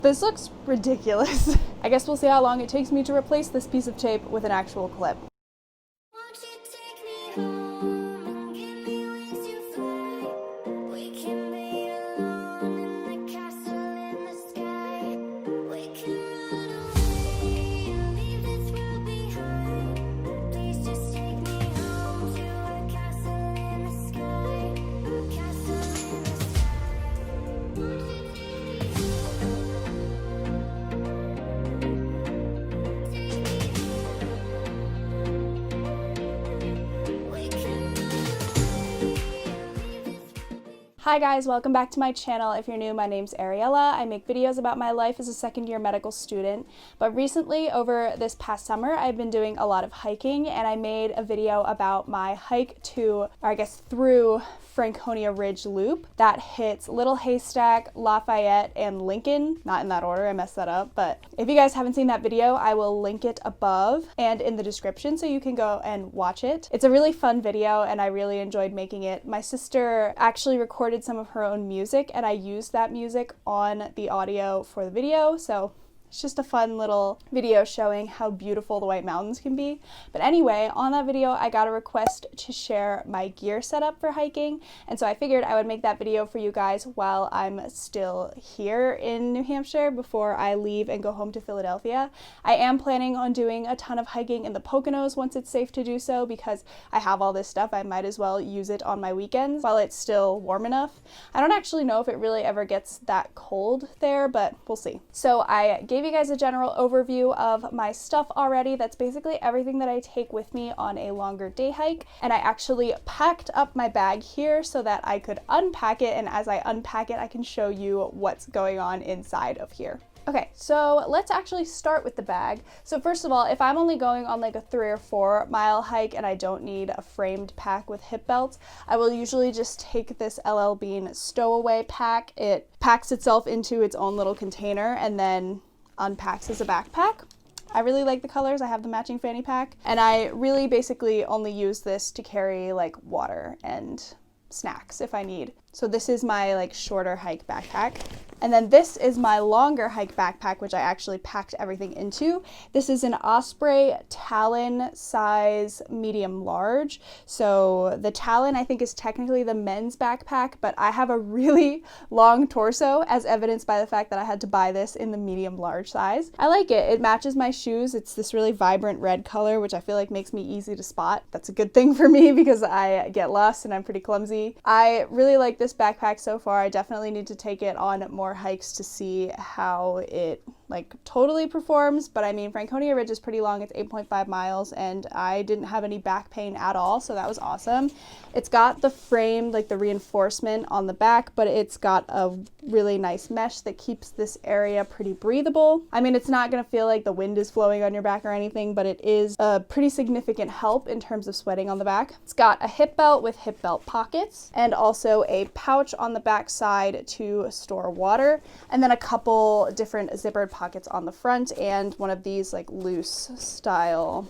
This looks ridiculous. I guess we'll see how long it takes me to replace this piece of tape with an actual clip. Hi guys, welcome back to my channel. If you're new, my name's Ariella. I make videos about my life as a second-year medical student, but recently, over this past summer, I've been doing a lot of hiking, and I made a video about my hike to, or I guess through, Franconia Ridge Loop that hits Little Haystack, Lafayette, and Lincoln. Not in that order, I messed that up, but if you guys haven't seen that video, I will link it above and in the description so you can go and watch it. It's a really fun video and I really enjoyed making it. My sister actually recorded some of her own music and I used that music on the audio for the video, so it's just a fun little video showing how beautiful the White Mountains can be. But anyway, on that video, I got a request to share my gear setup for hiking, and so I figured I would make that video for you guys while I'm still here in New Hampshire before I leave and go home to Philadelphia. I am planning on doing a ton of hiking in the Poconos once it's safe to do so because I have all this stuff. I might as well use it on my weekends while it's still warm enough. I don't actually know if it really ever gets that cold there, but we'll see. So I gave you guys a general overview of my stuff already. That's basically everything that I take with me on a longer day hike, and I actually packed up my bag here so that I could unpack it, and as I unpack it I can show you what's going on inside of here. Okay, so let's actually start with the bag. So first of all, if I'm only going on like a 3 or 4 mile hike and I don't need a framed pack with hip belts, I will usually just take this LL Bean Stowaway pack. It packs itself into its own little container and then unpacks as a backpack. I really like the colors. I have the matching fanny pack, and I really basically only use this to carry like water and snacks if I need. So this is my like shorter hike backpack. And then this is my longer hike backpack, which I actually packed everything into. This is an OSPREY TALON size medium large. So the TALON I think is technically the men's backpack, but I have a really long torso as evidenced by the fact that I had to buy this in the medium large size. I like it. It matches my shoes. It's this really vibrant red color, which I feel like makes me easy to spot. That's a good thing for me because I get lost and I'm pretty clumsy. I really like this backpack so far. I definitely need to take it on more hikes to see how it like totally performs, but I mean Franconia Ridge is pretty long. It's 8.5 miles and I didn't have any back pain at all, so that was awesome. It's got the frame, like the reinforcement on the back, but it's got a really nice mesh that keeps this area pretty breathable. I mean, it's not gonna feel like the wind is flowing on your back or anything, but it is a pretty significant help in terms of sweating on the back. It's got a hip belt with hip belt pockets and also a pouch on the back side to store water, and then a couple different zippered pockets on the front and one of these like loose style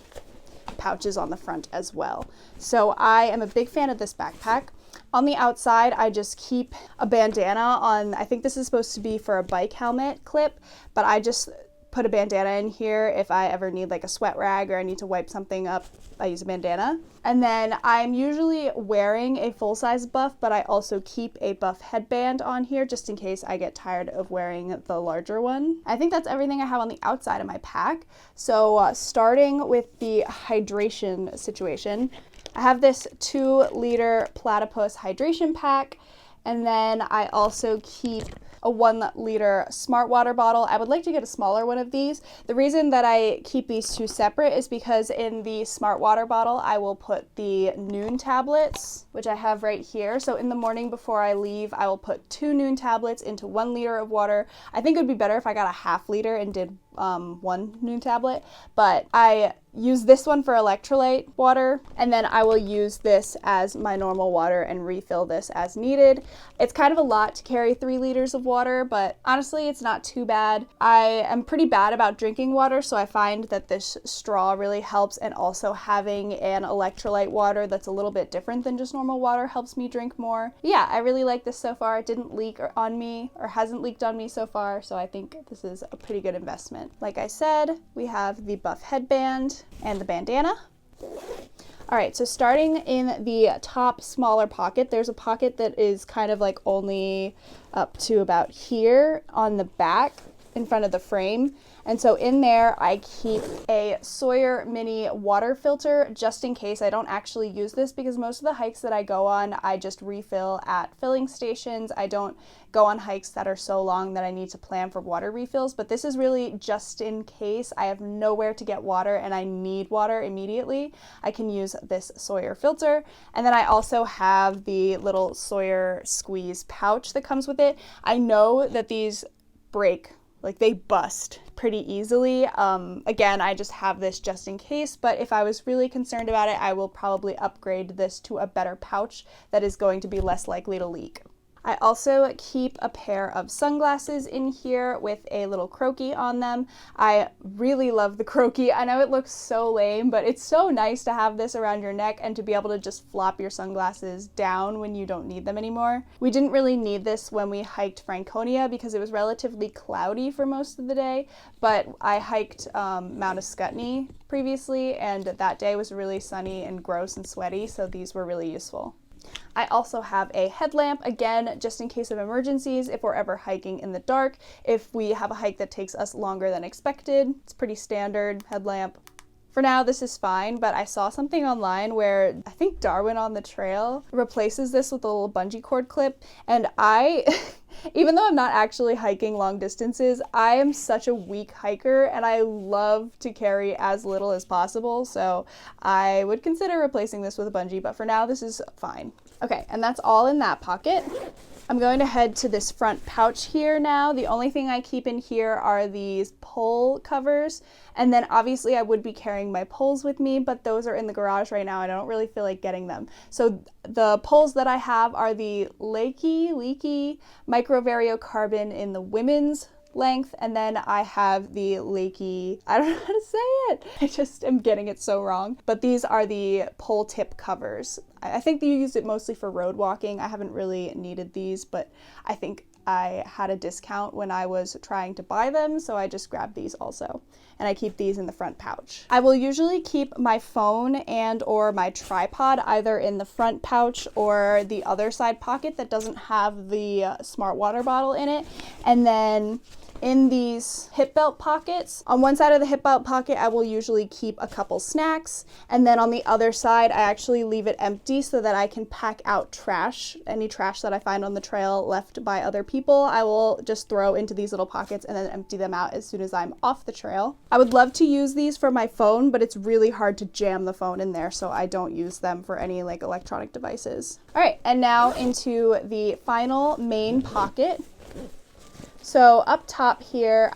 pouches on the front as well. So I am a big fan of this backpack. On the outside, I just keep a bandana on. I think this is supposed to be for a bike helmet clip, but I just put a bandana in here if I ever need like a sweat rag or I need to wipe something up. I use a bandana. And then I'm usually wearing a full-size buff, but I also keep a buff headband on here just in case I get tired of wearing the larger one. I think that's everything I have on the outside of my pack. So starting with the hydration situation, I have this 2-liter Platypus hydration pack, and then I also keep a 1-liter smart water bottle. I would like to get a smaller one of these. The reason that I keep these two separate is because in the smart water bottle I will put the noon tablets, which I have right here. So in the morning before I leave, I will put 2 noon tablets into 1 liter of water. I think it would be better if I got a 1/2 liter and did one new tablet, but I use this one for electrolyte water, and then I will use this as my normal water and refill this as needed. It's kind of a lot to carry 3 liters of water, but honestly, it's not too bad. I am pretty bad about drinking water, so I find that this straw really helps, and also having an electrolyte water that's a little bit different than just normal water helps me drink more. Yeah, I really like this so far. It didn't leak on me, or hasn't leaked on me so far, so I think this is a pretty good investment. Like I said, we have the buff headband and the bandana. All right, so starting in the top smaller pocket, there's a pocket that is kind of like only up to about here on the back in front of the frame. And so in there, I keep a Sawyer mini water filter just in case. I don't actually use this because most of the hikes that I go on, I just refill at filling stations. I don't go on hikes that are so long that I need to plan for water refills, but this is really just in case I have nowhere to get water and I need water immediately. I can use this Sawyer filter. And then I also have the little Sawyer squeeze pouch that comes with it. I know that these break, like they bust pretty easily. Again, I just have this just in case, but if I was really concerned about it, I will probably upgrade this to a better pouch that is going to be less likely to leak. I also keep a pair of sunglasses in here with a little CROAKIE on them. I really love the CROAKIE. I know it looks so lame, but it's so nice to have this around your neck and to be able to just flop your sunglasses down when you don't need them anymore. We didn't really need this when we hiked Franconia because it was relatively cloudy for most of the day, but I hiked Mount Ascutney previously, and that day was really sunny and gross and sweaty, so these were really useful. I also have a headlamp, again, just in case of emergencies, if we're ever hiking in the dark, if we have a hike that takes us longer than expected. It's pretty standard headlamp. For now, this is fine, but I saw something online where I think Darwin on the Trail replaces this with a little bungee cord clip, and even though I'm not actually hiking long distances, I am such a weak hiker and I love to carry as little as possible, so I would consider replacing this with a bungee, but for now this is fine. Okay, and that's all in that pocket. I'm going to head to this front pouch here now. The only thing I keep in here are these pole covers, and then obviously I would be carrying my poles with me, but those are in the garage right now. I don't really feel like getting them. So the poles that I have are the LEKI Micro VARIO Carbon in the women's length, and then I have the LEKI, I don't know how to say it, I just am getting it so wrong, but these are the pole tip covers. I think you use it mostly for road walking. I haven't really needed these, but I think I had a discount when I was trying to buy them, so I just grabbed these also, and I keep these in the front pouch. I will usually keep my phone and or my tripod either in the front pouch or the other side pocket that doesn't have the smart water bottle in it, and then in these hip belt pockets, on one side of the hip belt pocket I will usually keep a couple snacks, and then on the other side I actually leave it empty so that I can pack out trash. Any trash that I find on the trail left by other people, I will just throw into these little pockets and then empty them out as soon as I'm off the trail. I would love to use these for my phone, but it's really hard to jam the phone in there, so I don't use them for any like electronic devices. All right, and now into the final main pocket. So up top here,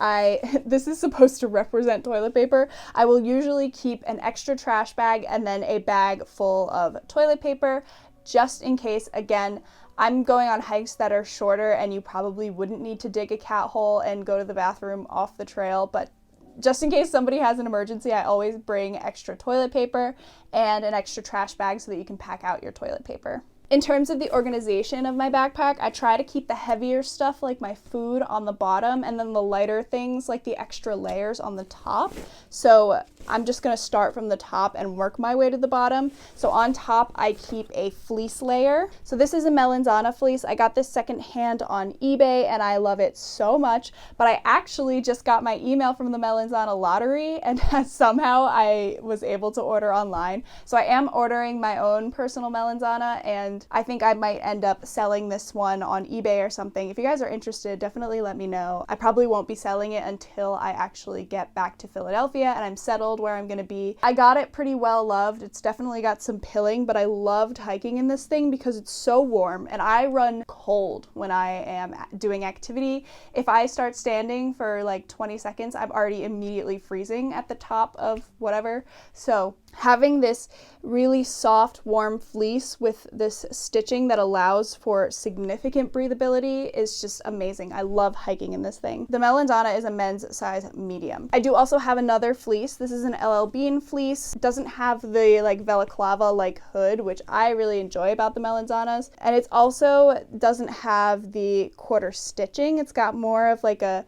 this is supposed to represent toilet paper. I will usually keep an extra trash bag and then a bag full of toilet paper, just in case. Again, I'm going on hikes that are shorter and you probably wouldn't need to dig a cat hole and go to the bathroom off the trail, but just in case somebody has an emergency, I always bring extra toilet paper and an extra trash bag so that you can pack out your toilet paper. In terms of the organization of my backpack, I try to keep the heavier stuff like my food on the bottom and then the lighter things like the extra layers on the top. So I'm just going to start from the top and work my way to the bottom. So on top, I keep a fleece layer. So this is a MELANZANA fleece. I got this secondhand on eBay and I love it so much, but I actually just got my email from the MELANZANA lottery and somehow I was able to order online. So I am ordering my own personal MELANZANA, and I think I might end up selling this one on eBay or something. If you guys are interested, definitely let me know. I probably won't be selling it until I actually get back to Philadelphia and I'm settled cold where I'm gonna be. I got it pretty well loved. It's definitely got some pilling, but I loved hiking in this thing because it's so warm, and I run cold when I am doing activity. If I start standing for like 20 seconds, I'm already immediately freezing at the top of whatever. So having this really soft, warm fleece with this stitching that allows for significant breathability is just amazing. I love hiking in this thing. The MELANZANA is a men's size medium. I do also have another fleece. This is an LL Bean fleece. It doesn't have the like balaclava like hood, which I really enjoy about the MELANZANAs. And it also doesn't have the quarter stitching. It's got more of like an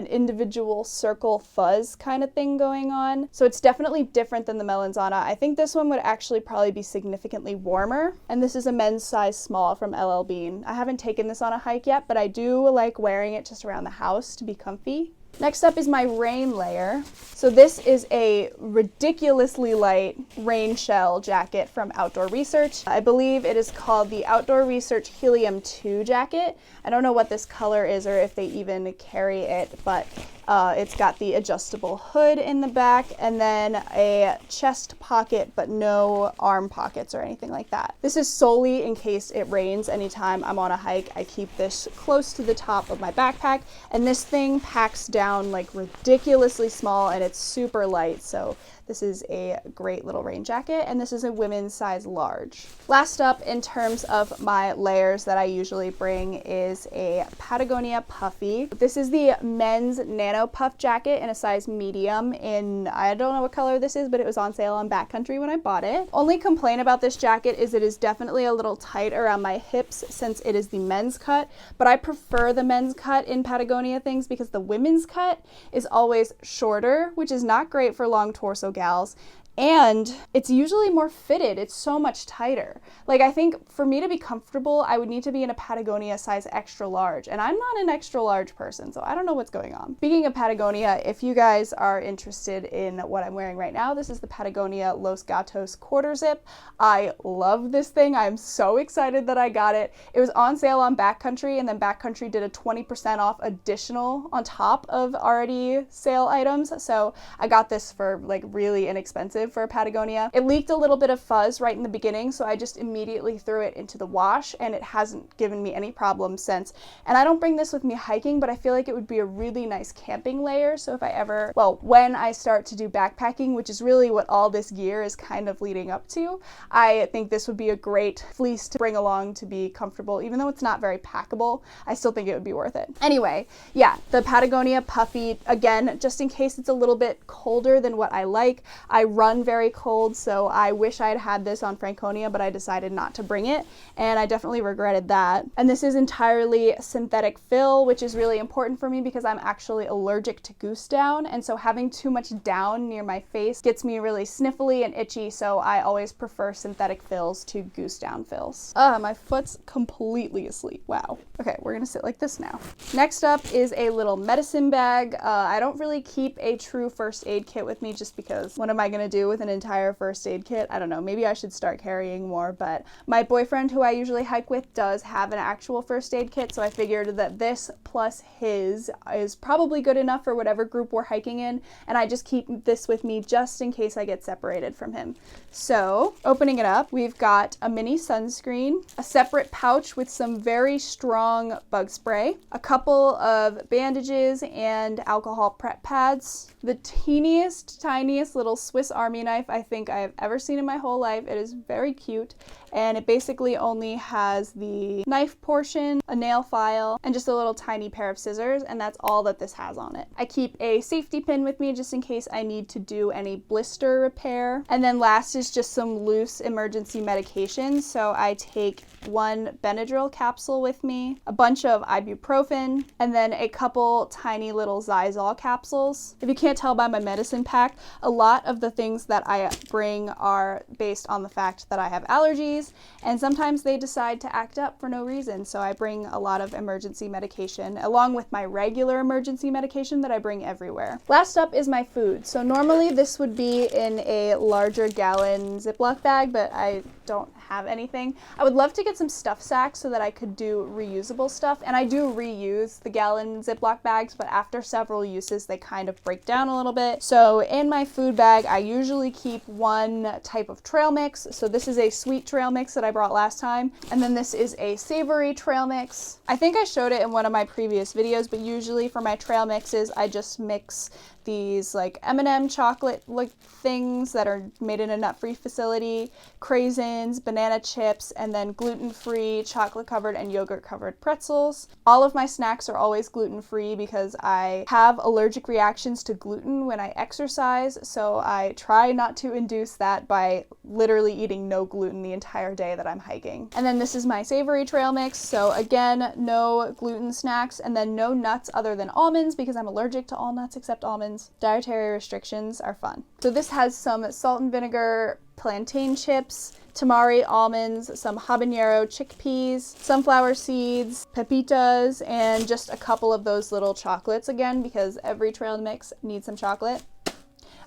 individual circle fuzz kind of thing going on. So it's definitely different than the MELANZANA. I think this one would actually probably be significantly warmer. And this is a men's size small from LL Bean. I haven't taken this on a hike yet, but I do like wearing it just around the house to be comfy. Next up is my rain layer. So this is a ridiculously light rain shell jacket from Outdoor Research. I believe it is called the Outdoor Research Helium 2 jacket. I don't know what this color is or if they even carry it, but it's got the adjustable hood in the back and then a chest pocket, but no arm pockets or anything like that. This is solely in case it rains. Anytime I'm on a hike, I keep this close to the top of my backpack, and this thing packs down like ridiculously small and it's super light. So this is a great little rain jacket, and this is a women's size large. Last up in terms of my layers that I usually bring is a Patagonia puffy. This is the men's nano puff jacket in a size medium in, I don't know what color this is, but it was on sale on Backcountry when I bought it. Only complaint about this jacket is it is definitely a little tight around my hips since it is the men's cut, but I prefer the men's cut in Patagonia things because the women's cut is always shorter, which is not great for long torso gals, and it's usually more fitted. It's so much tighter. Like, I think for me to be comfortable, I would need to be in a Patagonia size extra large, and I'm not an extra large person, so I don't know what's going on. Speaking of Patagonia, if you guys are interested in what I'm wearing right now, this is the Patagonia Los Gatos quarter zip. I love this thing. I'm so excited that I got it. It was on sale on Backcountry, and then Backcountry did a 20% off additional on top of already sale items, so I got this for like really inexpensive for Patagonia. It leaked a little bit of fuzz right in the beginning, so I just immediately threw it into the wash, and it hasn't given me any problems since. And I don't bring this with me hiking, but I feel like it would be a really nice camping layer. So if I ever, well, when I start to do backpacking, which is really what all this gear is kind of leading up to, I think this would be a great fleece to bring along to be comfortable. Even though it's not very packable, I still think it would be worth it. Anyway, yeah, the Patagonia puffy, again, just in case it's a little bit colder than what I like. I run very cold, so I wish I had had this on Franconia, but I decided not to bring it, and I definitely regretted that. And this is entirely synthetic fill, which is really important for me because I'm actually allergic to goose down, and so having too much down near my face gets me really sniffly and itchy, so I always prefer synthetic fills to goose down fills. My foot's completely asleep. Wow. Okay, we're gonna sit like this now. Next up is a little medicine bag. I don't really keep a true first aid kit with me just because what am I gonna do with an entire first aid kit? I don't know, maybe I should start carrying more, but my boyfriend who I usually hike with does have an actual first aid kit, so I figured that this plus his is probably good enough for whatever group we're hiking in, and I just keep this with me just in case I get separated from him. So, opening it up, we've got a mini sunscreen, a separate pouch with some very strong bug spray, a couple of bandages and alcohol prep pads, the teeniest, tiniest little Swiss Army knife I think I have ever seen in my whole life. It is very cute, and it basically only has the knife portion, a nail file, and just a little tiny pair of scissors, and that's all that this has on it. I keep a safety pin with me just in case I need to do any blister repair. And then last is just some loose emergency medications. So I take one Benadryl capsule with me, a bunch of ibuprofen, and then a couple tiny little Zylol capsules. If you can't tell by my medicine pack, a lot of the things things that I bring are based on the fact that I have allergies, and sometimes they decide to act up for no reason, so I bring a lot of emergency medication along with my regular emergency medication that I bring everywhere. Last up is my food. So normally this would be in a larger gallon Ziploc bag, but I don't have anything. I would love to get some stuff sacks so that I could do reusable stuff, and I do reuse the gallon Ziploc bags, but after several uses they kind of break down a little bit. So in my food bag I usually keep one type of trail mix. So this is a sweet trail mix that I brought last time, and then this is a savory trail mix. I think I showed it in one of my previous videos, but usually for my trail mixes I just mix these like M&M chocolate like things that are made in a nut-free facility, craisins, banana chips, and then gluten-free, chocolate-covered, and yogurt-covered pretzels. All of my snacks are always gluten-free because I have allergic reactions to gluten when I exercise, so I try not to induce that by literally eating no gluten the entire day that I'm hiking. And then this is my savory trail mix, so again, no gluten snacks, and then no nuts other than almonds because I'm allergic to all nuts except almonds. Dietary restrictions are fun. So this has some salt and vinegar plantain chips, tamari almonds, some habanero chickpeas, sunflower seeds, pepitas, and just a couple of those little chocolates again because every trail mix needs some chocolate.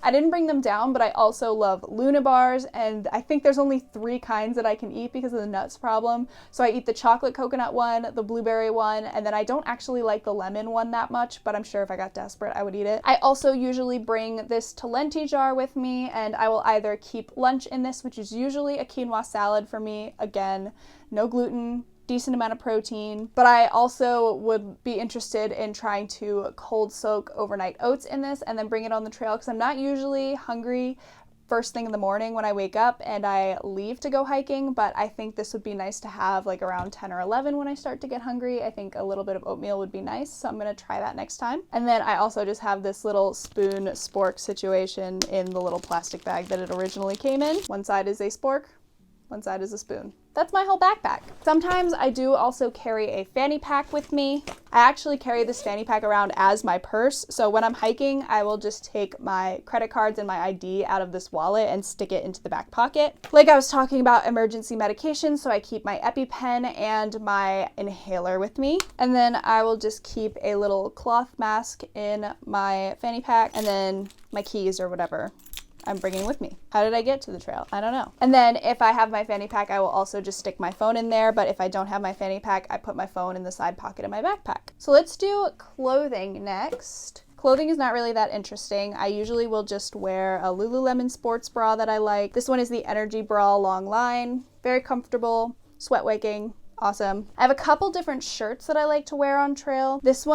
I didn't bring them down, but I also love Luna bars, and I think there's only 3 kinds that I can eat because of the nuts problem. So I eat the chocolate coconut one, the blueberry one, and then I don't actually like the lemon one that much, but I'm sure if I got desperate, I would eat it. I also usually bring this Talenti jar with me, and I will either keep lunch in this, which is usually a quinoa salad for me. Again, no gluten, decent amount of protein, but I also would be interested in trying to cold soak overnight oats in this and then bring it on the trail because I'm not usually hungry first thing in the morning when I wake up and I leave to go hiking, but I think this would be nice to have like around 10 or 11 when I start to get hungry. I think a little bit of oatmeal would be nice, so I'm gonna try that next time. And then I also just have this little spoon spork situation in the little plastic bag that it originally came in. One side is a spork, one side is a spoon. That's my whole backpack. Sometimes I do also carry a fanny pack with me. I actually carry this fanny pack around as my purse, so when I'm hiking, I will just take my credit cards and my ID out of this wallet and stick it into the back pocket. Like I was talking about emergency medication, so I keep my EpiPen and my inhaler with me. And then I will just keep a little cloth mask in my fanny pack, and then my keys or whatever I'm bringing with me. How did I get to the trail? I don't know. And then if I have my fanny pack, I will also just stick my phone in there, but if I don't have my fanny pack, I put my phone in the side pocket of my backpack. So let's do clothing next. Clothing is not really that interesting. I usually will just wear a Lululemon sports bra that I like. This one is the Energy Bra Long Line. Very comfortable, sweat wicking. Awesome. I have a couple different shirts that I like to wear on trail. This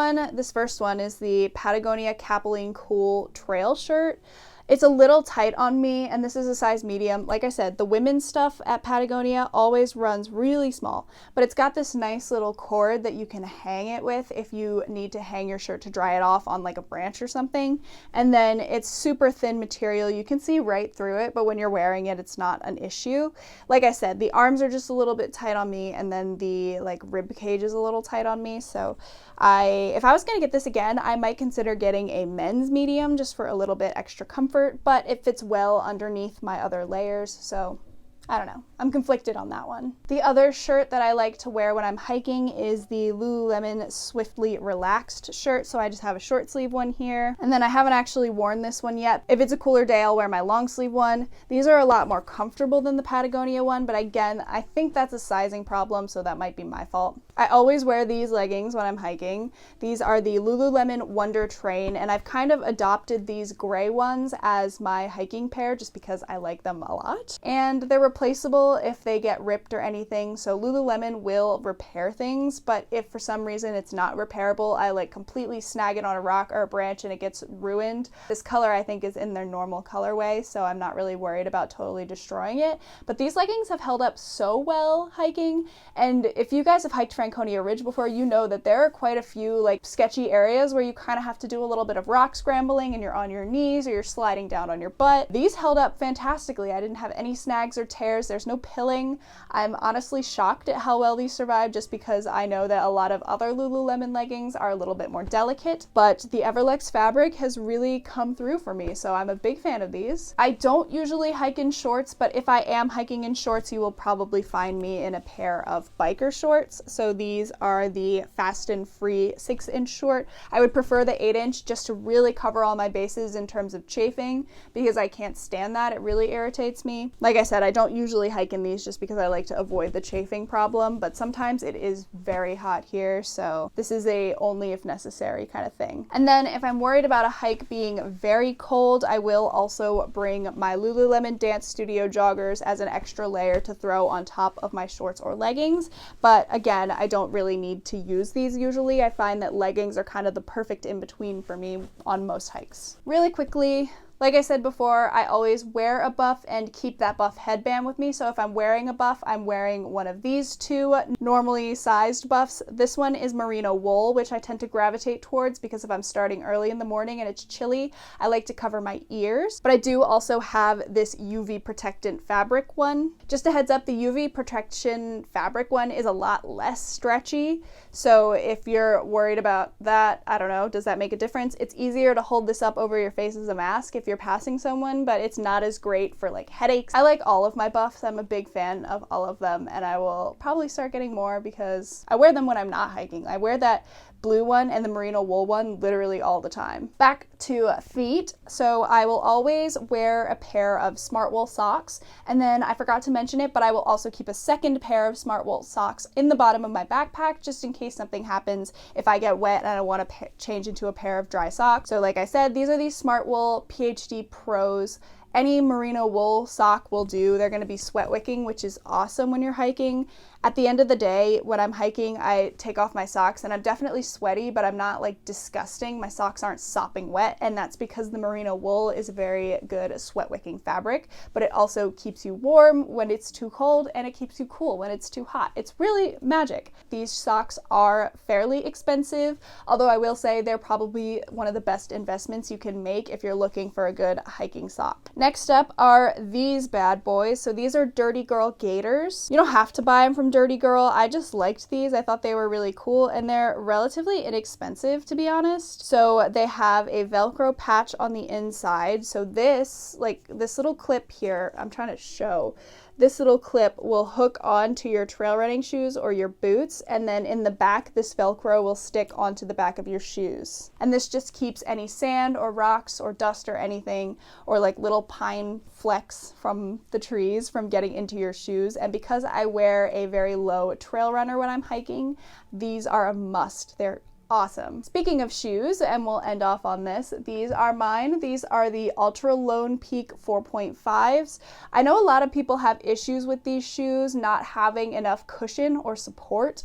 first one is the Patagonia Capilene Cool Trail shirt. It's a little tight on me, and this is a size medium. Like I said, the women's stuff at Patagonia always runs really small, but it's got this nice little cord that you can hang it with if you need to hang your shirt to dry it off on like a branch or something. And then it's super thin material. You can see right through it, but when you're wearing it, it's not an issue. Like I said, the arms are just a little bit tight on me, and then the like rib cage is a little tight on me. So if I was gonna get this again, I might consider getting a men's medium just for a little bit extra comfort. But it fits well underneath my other layers, so I don't know. I'm conflicted on that one. The other shirt that I like to wear when I'm hiking is the Lululemon Swiftly Relaxed shirt, so I just have a short sleeve one here. And then I haven't actually worn this one yet. If it's a cooler day, I'll wear my long sleeve one. These are a lot more comfortable than the Patagonia one, but again, I think that's a sizing problem, so that might be my fault. I always wear these leggings when I'm hiking. These are the Lululemon Wonder Train, and I've kind of adopted these gray ones as my hiking pair just because I like them a lot. And they're replaceable if they get ripped or anything, so Lululemon will repair things, but if for some reason it's not repairable, I like completely snag it on a rock or a branch and it gets ruined. This color I think is in their normal colorway, so I'm not really worried about totally destroying it. But these leggings have held up so well hiking, and if you guys have hiked for Franconia Ridge before, you know that there are quite a few like sketchy areas where you kind of have to do a little bit of rock scrambling and you're on your knees or you're sliding down on your butt. These held up fantastically. I didn't have any snags or tears. There's no pilling. I'm honestly shocked at how well these survived, just because I know that a lot of other Lululemon leggings are a little bit more delicate, but the Everlex fabric has really come through for me, so I'm a big fan of these. I don't usually hike in shorts, but if I am hiking in shorts, you will probably find me in a pair of biker shorts. So these are the Fast and Free 6-inch short. I would prefer the 8-inch just to really cover all my bases in terms of chafing, because I can't stand that. It really irritates me. Like I said, I don't usually hike in these just because I like to avoid the chafing problem, but sometimes it is very hot here, so this is a only if necessary kind of thing. And then if I'm worried about a hike being very cold, I will also bring my Lululemon Dance Studio joggers as an extra layer to throw on top of my shorts or leggings. But again, I don't really need to use these usually. I find that leggings are kind of the perfect in-between for me on most hikes. Really quickly, like I said before, I always wear a buff and keep that buff headband with me. So if I'm wearing a buff, I'm wearing one of these two normally sized buffs. This one is merino wool, which I tend to gravitate towards because if I'm starting early in the morning and it's chilly, I like to cover my ears. But I do also have this UV protectant fabric one. Just a heads up, the UV protection fabric one is a lot less stretchy. So if you're worried about that, I don't know, does that make a difference? It's easier to hold this up over your face as a mask if you're passing someone, but it's not as great for like headaches. I like all of my buffs. I'm a big fan of all of them, and I will probably start getting more because I wear them when I'm not hiking. I wear that blue one and the merino wool one literally all the time. Back to feet. So I will always wear a pair of SMARTWOOL socks, and then I forgot to mention it, but I will also keep a second pair of SMARTWOOL socks in the bottom of my backpack just in case something happens if I get wet and I want to change into a pair of dry socks. So like I said, these are these SMARTWOOL PhD Pros. Any merino wool sock will do. They're going to be sweat wicking, which is awesome when you're hiking. At the end of the day, when I'm hiking, I take off my socks and I'm definitely sweaty, but I'm not like disgusting. My socks aren't sopping wet, and that's because the merino wool is a very good sweat wicking fabric, but it also keeps you warm when it's too cold and it keeps you cool when it's too hot. It's really magic. These socks are fairly expensive, although I will say they're probably one of the best investments you can make if you're looking for a good hiking sock. Next up are these bad boys. So these are Dirty Girl gaiters. You don't have to buy them from Dirty Girl. I just liked these. I thought they were really cool, and they're relatively inexpensive, to be honest. So they have a Velcro patch on the inside. So this, like this little clip here, I'm trying to show. This little clip will hook onto your trail running shoes or your boots, and then in the back, this Velcro will stick onto the back of your shoes. And this just keeps any sand or rocks or dust or anything, or like little pine flecks from the trees from getting into your shoes. And because I wear a very low trail runner when I'm hiking, these are a must. They're awesome. Speaking of shoes, and we'll end off on this, these are mine. These are the Ultra Lone Peak 4.5s. I know a lot of people have issues with these shoes not having enough cushion or support.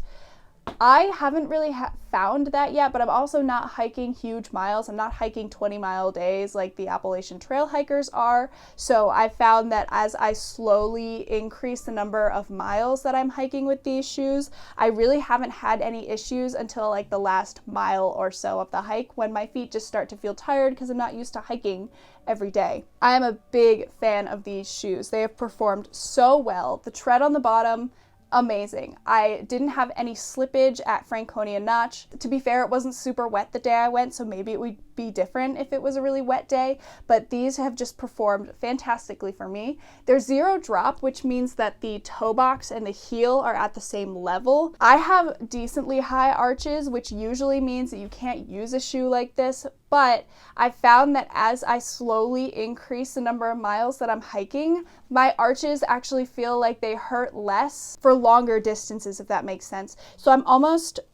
I haven't really found that yet, but I'm also not hiking huge miles. I'm not hiking 20-mile days like the Appalachian Trail hikers are. So I found that as I slowly increase the number of miles that I'm hiking with these shoes, I really haven't had any issues until like the last mile or so of the hike, when my feet just start to feel tired because I'm not used to hiking every day. I am a big fan of these shoes. They have performed so well. The tread on the bottom, amazing. I didn't have any slippage at Franconia Notch. To be fair, it wasn't super wet the day I went, so maybe it would be different if it was a really wet day, but these have just performed fantastically for me. They're zero drop, which means that the toe box and the heel are at the same level. I have decently high arches, which usually means that you can't use a shoe like this, but I found that as I slowly increase the number of miles that I'm hiking, my arches actually feel like they hurt less for longer distances, if that makes sense. So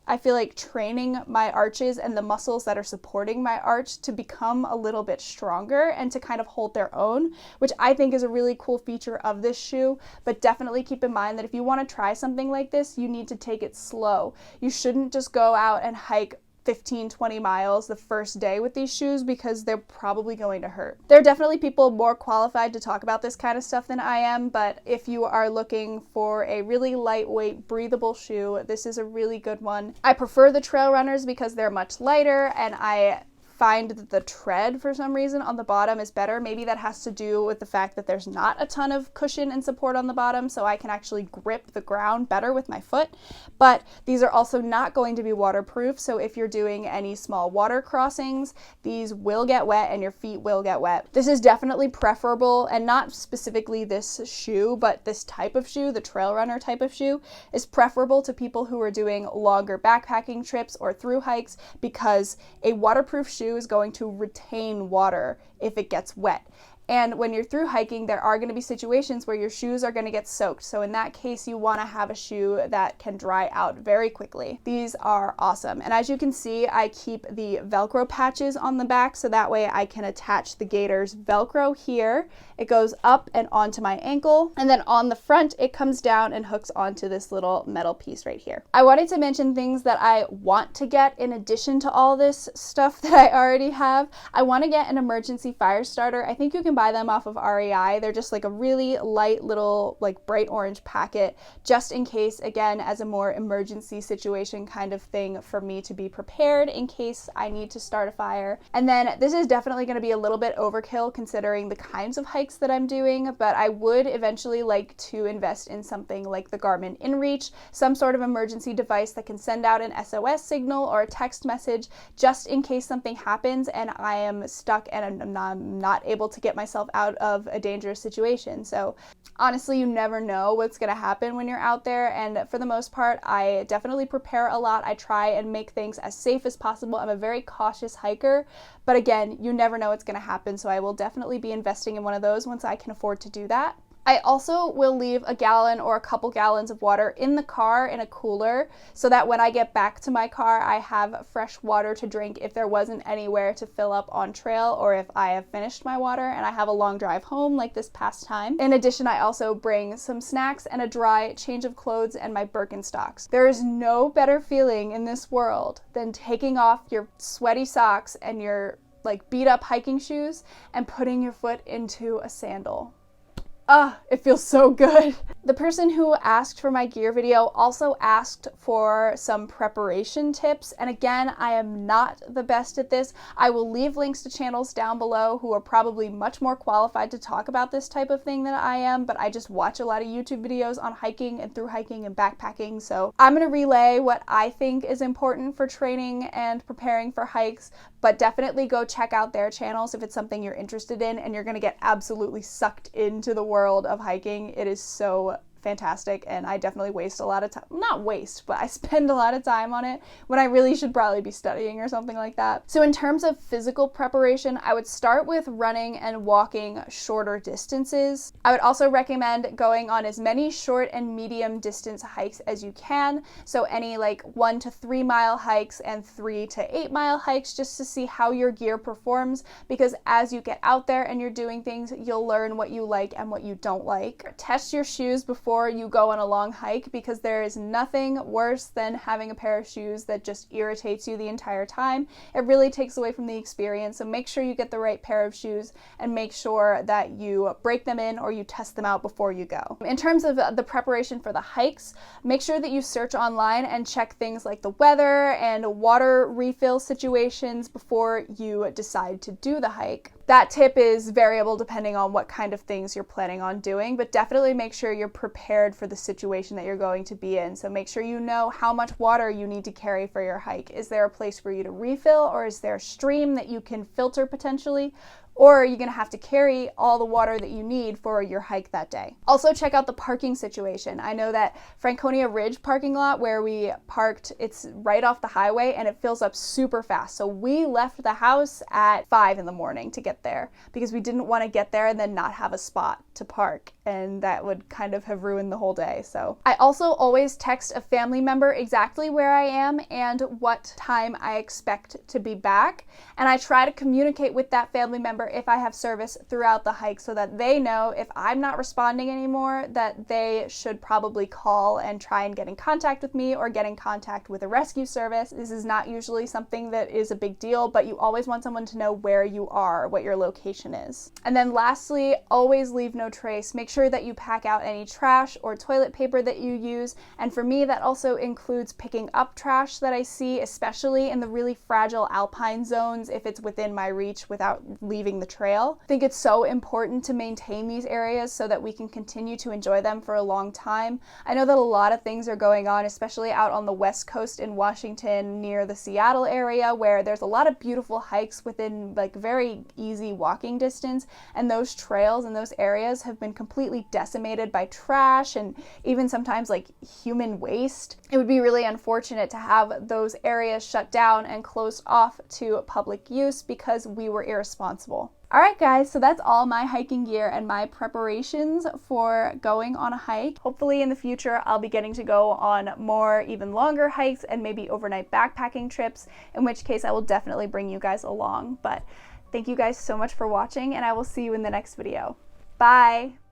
I feel like training my arches and the muscles that are supporting my arch to become a little bit stronger and to kind of hold their own, which I think is a really cool feature of this shoe. But definitely keep in mind that if you want to try something like this, you need to take it slow. You shouldn't just go out and hike 15-20 miles the first day with these shoes because they're probably going to hurt. There are definitely people more qualified to talk about this kind of stuff than I am, but if you are looking for a really lightweight, breathable shoe, this is a really good one. I prefer the trail runners because they're much lighter, and I find that the tread for some reason on the bottom is better. Maybe that has to do with the fact that there's not a ton of cushion and support on the bottom, so I can actually grip the ground better with my foot. But these are also not going to be waterproof, so if you're doing any small water crossings, these will get wet and your feet will get wet. This is definitely preferable, and not specifically this shoe, but this type of shoe, the trail runner type of shoe, is preferable to people who are doing longer backpacking trips or through hikes, because a waterproof shoe is going to retain water if it gets wet. And when you're through hiking, there are going to be situations where your shoes are going to get soaked. So in that case, you want to have a shoe that can dry out very quickly. These are awesome. And as you can see, I keep the Velcro patches on the back so that way I can attach the GAITERS Velcro here. It goes up and onto my ankle. And then on the front, it comes down and hooks onto this little metal piece right here. I wanted to mention things that I want to get in addition to all this stuff that I already have. I want to get an emergency fire starter. I think you can buy them off of REI. They're just like a really light little like bright orange packet, just in case, again, as a more emergency situation kind of thing for me to be prepared in case I need to start a fire. And then this is definitely going to be a little bit overkill considering the kinds of hikes that I'm doing, but I would eventually like to invest in something like the Garmin InReach, some sort of emergency device that can send out an SOS signal or a text message just in case something happens and I am stuck and I'm not able to get myself out of a dangerous situation. So honestly, you never know what's going to happen when you're out there, and for the most part, I definitely prepare a lot. I try and make things as safe as possible. I'm a very cautious hiker, but again, you never know what's going to happen, so I will definitely be investing in one of those once I can afford to do that. I also will leave a gallon or a couple gallons of water in the car in a cooler so that when I get back to my car, I have fresh water to drink if there wasn't anywhere to fill up on trail, or if I have finished my water and I have a long drive home like this past time. In addition, I also bring some snacks and a dry change of clothes and my Birkenstocks. There is no better feeling in this world than taking off your sweaty socks and your like beat up hiking shoes and putting your foot into a sandal. It feels so good. The person who asked for my gear video also asked for some preparation tips, and again, I am not the best at this. I will leave links to channels down below who are probably much more qualified to talk about this type of thing than I am, but I just watch a lot of YouTube videos on hiking and through hiking and backpacking, so I'm gonna relay what I think is important for training and preparing for hikes, but definitely go check out their channels if it's something you're interested in and you're gonna get absolutely sucked into the world of hiking. It is so fantastic, and I definitely waste a lot of time, not waste, but I spend a lot of time on it when I really should probably be studying or something like that. So in terms of physical preparation, I would start with running and walking shorter distances. I would also recommend going on as many short and medium distance hikes as you can. So any like 1 to 3 mile hikes and 3 to 8 mile hikes, just to see how your gear performs, because as you get out there and you're doing things, you'll learn what you like and what you don't like. Test your shoes before you go on a long hike, because there is nothing worse than having a pair of shoes that just irritates you the entire time. It really takes away from the experience, so make sure you get the right pair of shoes and make sure that you break them in or you test them out before you go. In terms of the preparation for the hikes, make sure that you search online and check things like the weather and water refill situations before you decide to do the hike. That tip is variable depending on what kind of things you're planning on doing, but definitely make sure you're prepared for the situation that you're going to be in. So make sure you know how much water you need to carry for your hike. Is there a place for you to refill, or is there a stream that you can filter potentially? Or are you going to have to carry all the water that you need for your hike that day? Also check out the parking situation. I know that Franconia Ridge parking lot where we parked, it's right off the highway and it fills up super fast. So we left the house at 5 in the morning to get get there, because we didn't want to get there and then not have a spot to park, and that would kind of have ruined the whole day. So I also always text a family member exactly where I am and what time I expect to be back, and I try to communicate with that family member if I have service throughout the hike so that they know if I'm not responding anymore that they should probably call and try and get in contact with me or get in contact with a rescue service. This is not usually something that is a big deal, but you always want someone to know where you are, what your location is. And then lastly, always leave no trace. Make sure that you pack out any trash or toilet paper that you use, and for me that also includes picking up trash that I see, especially in the really fragile alpine zones if it's within my reach without leaving the trail. I think it's so important to maintain these areas so that we can continue to enjoy them for a long time. I know that a lot of things are going on, especially out on the west coast in Washington near the Seattle area, where there's a lot of beautiful hikes within like very easy walking distance, and those trails and those areas have been completely decimated by trash and even sometimes like human waste. It would be really unfortunate to have those areas shut down and closed off to public use because we were irresponsible. Alright guys, so that's all my hiking gear and my preparations for going on a hike. Hopefully in the future I'll be getting to go on more even longer hikes and maybe overnight backpacking trips, in which case I will definitely bring you guys along. But thank you guys so much for watching, and I will see you in the next video. Bye!